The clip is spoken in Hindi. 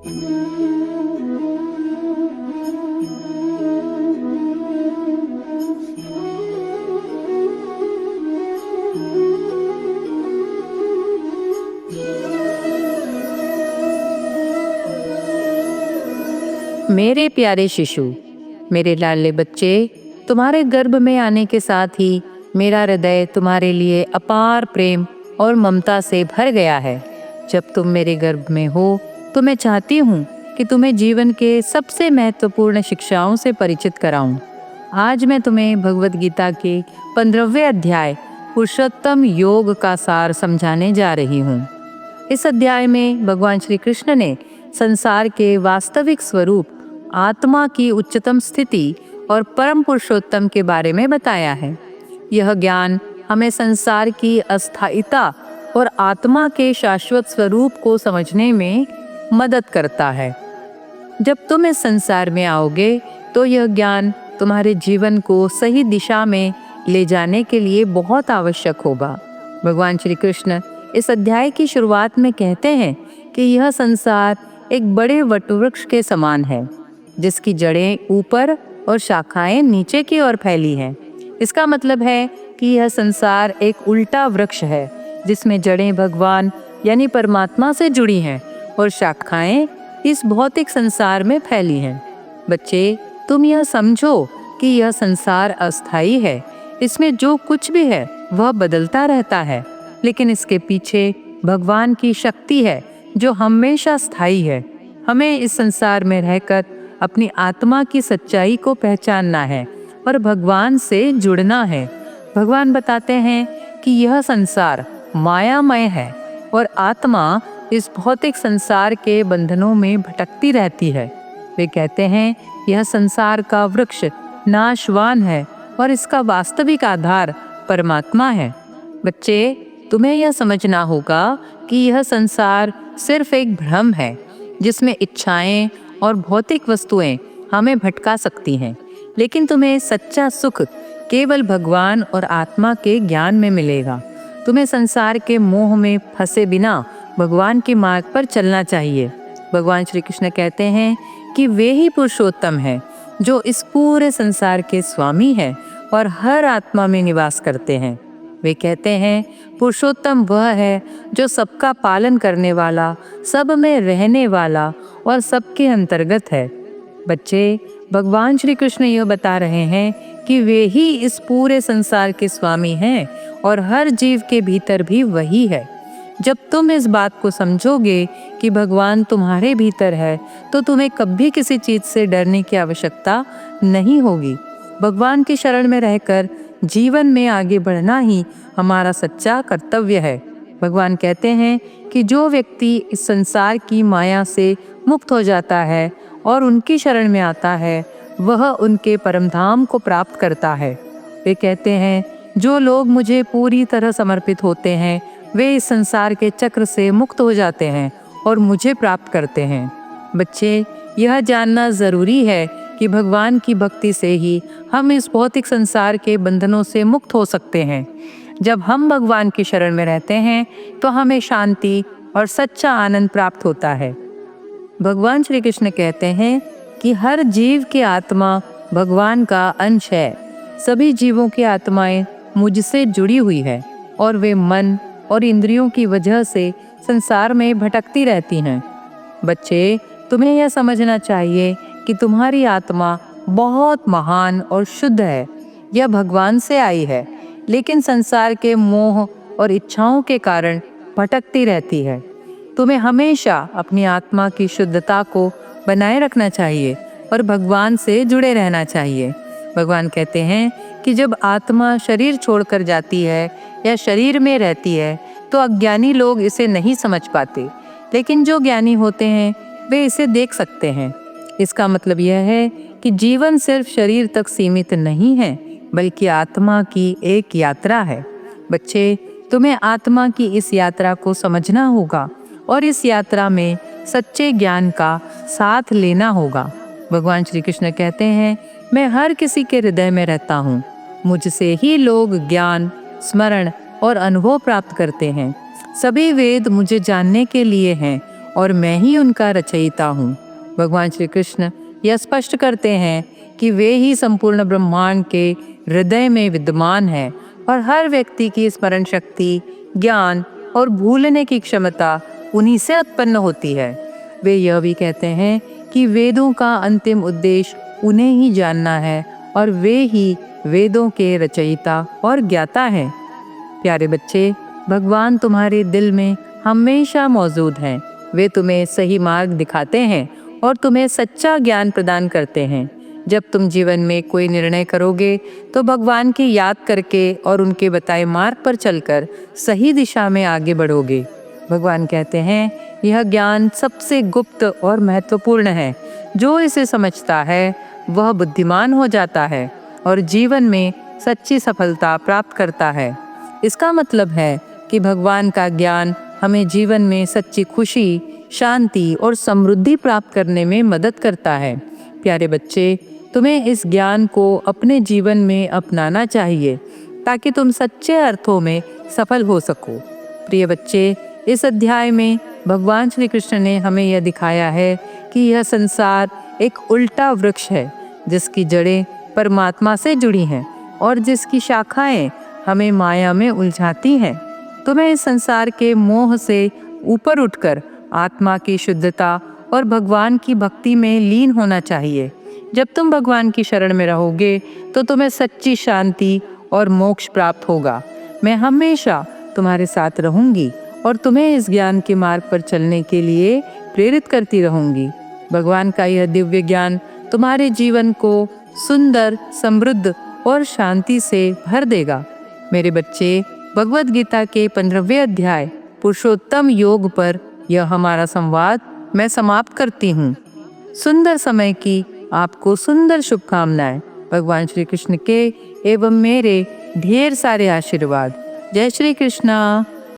मेरे प्यारे शिशु, मेरे लाडले बच्चे, तुम्हारे गर्भ में आने के साथ ही मेरा हृदय तुम्हारे लिए अपार प्रेम और ममता से भर गया है। जब तुम मेरे गर्भ में हो तो मैं चाहती हूँ कि तुम्हें जीवन के सबसे महत्वपूर्ण शिक्षाओं से परिचित कराऊं। आज मैं तुम्हें भगवत गीता के 15वें अध्याय पुरुषोत्तम योग का सार समझाने जा रही हूँ। इस अध्याय में भगवान श्री कृष्ण ने संसार के वास्तविक स्वरूप, आत्मा की उच्चतम स्थिति और परम पुरुषोत्तम के बारे में बताया है। यह ज्ञान हमें संसार की अस्थायिता और आत्मा के शाश्वत स्वरूप को समझने में मदद करता है। जब तुम इस संसार में आओगे तो यह ज्ञान तुम्हारे जीवन को सही दिशा में ले जाने के लिए बहुत आवश्यक होगा। भगवान श्री कृष्ण इस अध्याय की शुरुआत में कहते हैं कि यह संसार एक बड़े वटवृक्ष के समान है, जिसकी जड़ें ऊपर और शाखाएं नीचे की ओर फैली हैं। इसका मतलब है कि यह संसार एक उल्टा वृक्ष है, जिसमें जड़ें भगवान यानी परमात्मा से जुड़ी हैं और शाखाएं इस भौतिक संसार में फैली हैं। बच्चे, तुम यह समझो कि यह संसार अस्थायी है। इसमें जो कुछ भी है वह बदलता रहता है, लेकिन इसके पीछे भगवान की शक्ति है जो हमेशा स्थायी है। हमें इस संसार में रहकर अपनी आत्मा की सच्चाई को पहचानना है और भगवान से जुड़ना है। भगवान बताते हैं कि यह संसार मायामय है और आत्मा इस भौतिक संसार के बंधनों में भटकती रहती है। वे कहते हैं यह संसार का वृक्ष नाशवान है और इसका वास्तविक आधार परमात्मा है। बच्चे, तुम्हें यह समझना होगा कि यह संसार सिर्फ एक भ्रम है, जिसमें इच्छाएं और भौतिक वस्तुएं हमें भटका सकती हैं, लेकिन तुम्हें सच्चा सुख केवल भगवान और आत्मा के ज्ञान में मिलेगा। तुम्हें संसार के मोह में फंसे बिना भगवान के मार्ग पर चलना चाहिए। भगवान श्री कृष्ण कहते हैं कि वे ही पुरुषोत्तम हैं जो इस पूरे संसार के स्वामी हैं और हर आत्मा में निवास करते हैं। वे कहते हैं पुरुषोत्तम वह है जो सबका पालन करने वाला, सब में रहने वाला और सबके अंतर्गत है। बच्चे, भगवान श्री कृष्ण यह बता रहे हैं कि वे ही इस पूरे संसार के स्वामी हैं और हर जीव के भीतर भी वही है। जब तुम इस बात को समझोगे कि भगवान तुम्हारे भीतर है, तो तुम्हें कभी किसी चीज से डरने की आवश्यकता नहीं होगी। भगवान की शरण में रहकर जीवन में आगे बढ़ना ही हमारा सच्चा कर्तव्य है। भगवान कहते हैं कि जो व्यक्ति इस संसार की माया से मुक्त हो जाता है और उनकी शरण में आता है, वह उनके परमधाम को प्राप्त करता है। वे कहते हैं जो लोग मुझे पूरी तरह समर्पित होते हैं, वे इस संसार के चक्र से मुक्त हो जाते हैं और मुझे प्राप्त करते हैं। बच्चे, यह जानना जरूरी है कि भगवान की भक्ति से ही हम इस भौतिक संसार के बंधनों से मुक्त हो सकते हैं। जब हम भगवान की शरण में रहते हैं तो हमें शांति और सच्चा आनंद प्राप्त होता है। भगवान श्री कृष्ण कहते हैं कि हर जीव की आत्मा भगवान का अंश है। सभी जीवों की आत्माएं मुझसे जुड़ी हुई है और वे मन और इंद्रियों की वजह से संसार में भटकती रहती हैं। बच्चे, तुम्हें यह समझना चाहिए कि तुम्हारी आत्मा बहुत महान और शुद्ध है। यह भगवान से आई है, लेकिन संसार के मोह और इच्छाओं के कारण भटकती रहती है। तुम्हें हमेशा अपनी आत्मा की शुद्धता को बनाए रखना चाहिए और भगवान से जुड़े रहना चाहिए। भगवान कहते हैं कि जब आत्मा शरीर छोड़कर जाती है या शरीर में रहती है तो अज्ञानी लोग इसे नहीं समझ पाते, लेकिन जो ज्ञानी होते हैं वे इसे देख सकते हैं। इसका मतलब यह है कि जीवन सिर्फ शरीर तक सीमित नहीं है, बल्कि आत्मा की एक यात्रा है। बच्चे, तुम्हें आत्मा की इस यात्रा को समझना होगा और इस यात्रा में सच्चे ज्ञान का साथ लेना होगा। भगवान श्री कृष्ण कहते हैं, मैं हर किसी के हृदय में रहता हूँ। मुझसे ही लोग ज्ञान, स्मरण और अनुभव प्राप्त करते हैं। सभी वेद मुझे जानने के लिए हैं और मैं ही उनका रचयिता हूँ। भगवान श्री कृष्ण यह स्पष्ट करते हैं कि वे ही संपूर्ण ब्रह्मांड के हृदय में विद्यमान है और हर व्यक्ति की स्मरण शक्ति, ज्ञान और भूलने की क्षमता उन्हीं से उत्पन्न होती है। वे यह भी कहते हैं कि वेदों का अंतिम उद्देश्य उन्हें ही जानना है और वे ही वेदों के रचयिता और ज्ञाता हैं। प्यारे बच्चे, भगवान तुम्हारे दिल में हमेशा मौजूद हैं। वे तुम्हें सही मार्ग दिखाते हैं और तुम्हें सच्चा ज्ञान प्रदान करते हैं। जब तुम जीवन में कोई निर्णय करोगे तो भगवान की याद करके और उनके बताए मार्ग पर चलकर सही दिशा में आगे बढ़ोगे। भगवान कहते हैं, यह ज्ञान सबसे गुप्त और महत्वपूर्ण है। जो इसे समझता है वह बुद्धिमान हो जाता है और जीवन में सच्ची सफलता प्राप्त करता है। इसका मतलब है कि भगवान का ज्ञान हमें जीवन में सच्ची खुशी, शांति और समृद्धि प्राप्त करने में मदद करता है। प्यारे बच्चे, तुम्हें इस ज्ञान को अपने जीवन में अपनाना चाहिए ताकि तुम सच्चे अर्थों में सफल हो सको। प्रिय बच्चे, इस अध्याय में भगवान श्री कृष्ण ने हमें यह दिखाया है कि यह संसार एक उल्टा वृक्ष है जिसकी जड़ें परमात्मा से जुड़ी हैं और जिसकी शाखाएं हमें माया में उलझाती हैं। तुम्हें इस संसार के मोह से ऊपर उठकर आत्मा की शुद्धता और भगवान की भक्ति में लीन होना चाहिए। जब तुम भगवान की शरण में रहोगे तो तुम्हें सच्ची शांति और मोक्ष प्राप्त होगा। मैं हमेशा तुम्हारे साथ रहूंगी और तुम्हें इस ज्ञान के मार्ग पर चलने के लिए प्रेरित करती रहूंगी। भगवान का यह दिव्य ज्ञान तुम्हारे जीवन को सुंदर, समृद्ध और शांति से भर देगा। मेरे बच्चे, भगवद गीता के 15वें अध्याय पुरुषोत्तम योग पर यह हमारा संवाद मैं समाप्त करती हूँ। सुंदर समय की आपको सुंदर शुभकामनाएं। भगवान श्री कृष्ण के एवं मेरे ढेर सारे आशीर्वाद। जय श्री कृष्णा।